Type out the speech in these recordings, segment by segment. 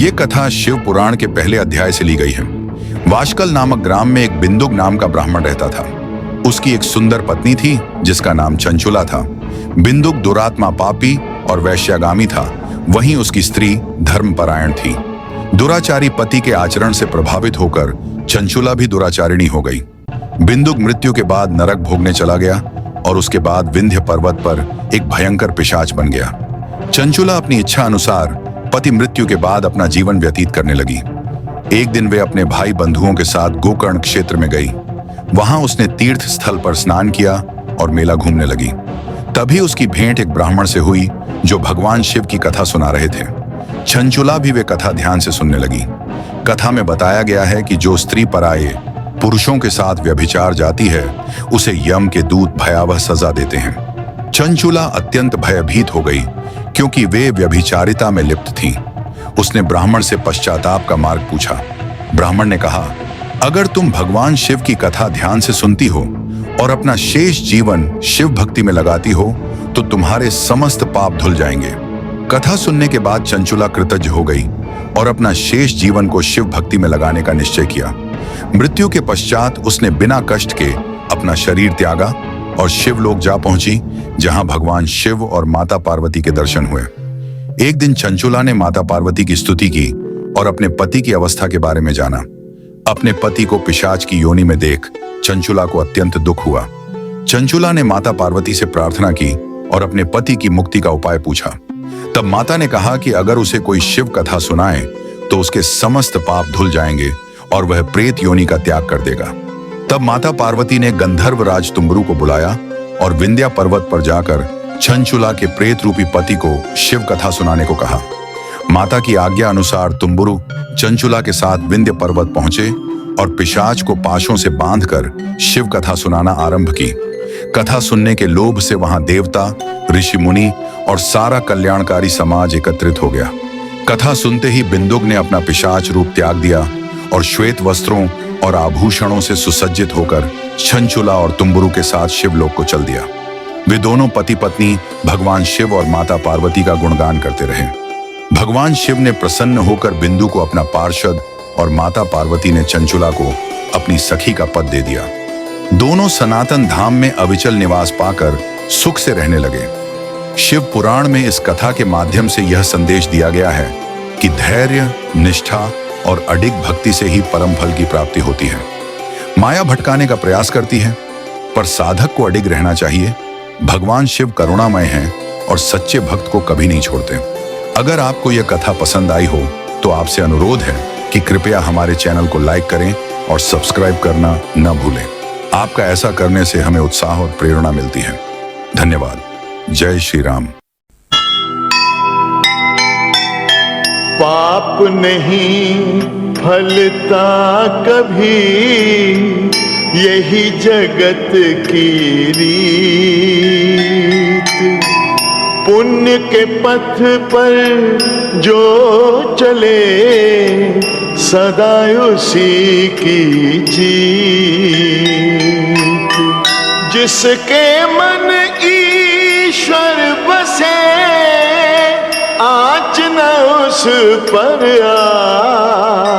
ये कथा शिव पुराण के पहले अध्याय से ली गई है। वाशकल नामक ग्राम में एक बिंदुक नाम का ब्राह्मण रहता था। उसकी एक सुंदर पत्नी थी जिसका नाम चंचुला था। बिंदुक दुरात्मा, पापी और वैश्यागामी था। वहीं उसकी स्त्री धर्मपरायण थी। दुराचारी पति के आचरण से प्रभावित होकर चंचुला भी दुराचारिणी हो गई। बिंदुक मृत्यु के बाद नरक भोगने चला गया और उसके बाद विंध्य पर्वत पर एक भयंकर पिशाच बन गया। चंचुला अपनी इच्छा अनुसार पति मृत्यु के बाद अपना जीवन व्यतीत करने लगी। एक दिन वे अपने भाई बंधुओं के साथ गोकर्ण क्षेत्र में गई। वहां उसने तीर्थ स्थल पर स्नान किया और मेला घूमने लगी। तभी उसकी भेंट एक ब्राह्मण से हुई जो भगवान शिव की कथा सुना रहे थे। चंचुला भी वे कथा ध्यान से सुनने लगी। कथा में बताया गया है कि जो स्त्री पराये पुरुषों के साथ व्यभिचार जाती है उसे यम के दूत भयावह सजा देते हैं। चंचुला अत्यंत भयभीत हो गई क्योंकि वे व्यभिचारिता में लिप्त थीं। उसने ब्राह्मण से पश्चाताप का मार्ग पूछा। ब्राह्मण ने कहा, अगर तुम भगवान शिव की कथा ध्यान से सुनती हो और अपना शेष जीवन शिव भक्ति में लगाती हो तो तुम्हारे समस्त पाप धुल जाएंगे। कथा सुनने के बाद चंचुला कृतज्ञ हो गई और अपना शेष जीवन को शिव भक्ति में लगाने का निश्चय किया। मृत्यु के पश्चात उसने बिना कष्ट के अपना शरीर त्यागा और शिवलोक जा पहुंची, जहां भगवान शिव और माता पार्वती के दर्शन हुए। एक दिन चंचुला ने माता पार्वती की स्तुति की और अपने पति की अवस्था के बारे में जाना। अपने पति को पिशाच की योनि में देख चंचुला को अत्यंत दुख हुआ। चंचुला ने माता पार्वती से प्रार्थना की और अपने पति की मुक्ति का उपाय पूछा। तब माता ने कहा कि अगर उसे कोई शिव कथा सुनाए तो उसके समस्त पाप धुल जाएंगे और वह प्रेत योनि का त्याग कर देगा। तब माता पार्वती ने गंधर्व राज तुम्बरु को बुलाया और विंध्या पर्वत पर जाकर चंचुला के प्रेत रूपी पति को शिव कथा सुनाने को कहा। माता की आज्ञा अनुसार तुम्बरु चंचुला के साथ विंध्य पर्वत पहुंचे और पिशाच को पाशों से बांधकर शिव कथा सुनाना आरंभ की। कथा सुनने के लोभ से वहां देवता, ऋषि मुनि और सारा कल्याणकारी समाज एकत्रित हो गया। कथा सुनते ही बिंदुक ने अपना पिशाच रूप त्याग दिया और श्वेत वस्त्रों और आभूषणों से सुसज्जित होकर चंचुला और तुम्बरु के साथ शिवलोक को चल दिया। वे दोनों पति पत्नी भगवान शिव और माता पार्वती का गुणगान करते रहे। भगवान शिव ने प्रसन्न होकर बिंदु को अपना पार्षद और माता पार्वती ने चंचुला को अपनी सखी का पद दे दिया। दोनों सनातन धाम में अविचल निवास पाकर सुख से रहने लगे। शिव पुराण में इस कथा के माध्यम से यह संदेश दिया गया है कि धैर्य, निष्ठा और अडिग भक्ति से ही परम फल की प्राप्ति होती है। माया भटकाने का प्रयास करती है पर साधक को अडिग रहना चाहिए। भगवान शिव करुणामय हैं और सच्चे भक्त को कभी नहीं छोड़ते। अगर आपको यह कथा पसंद आई हो तो आपसे अनुरोध है कि कृपया हमारे चैनल को लाइक करें और सब्सक्राइब करना न भूलें। आपका ऐसा करने से हमें उत्साह और प्रेरणा मिलती है। धन्यवाद। जय श्री राम। पाप नहीं फलता कभी, यही जगत की रीत। पुण्य के पथ पर जो चले सदा उसी की जीत। जिसके मन ईश्वर बसे आँच न उस पर आए।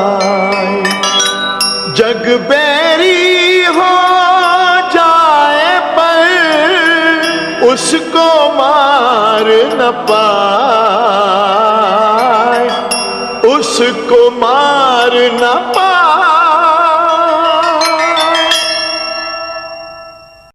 जग बैरी हो जाए पर उसको मार न पाए, उसको मार न पाए।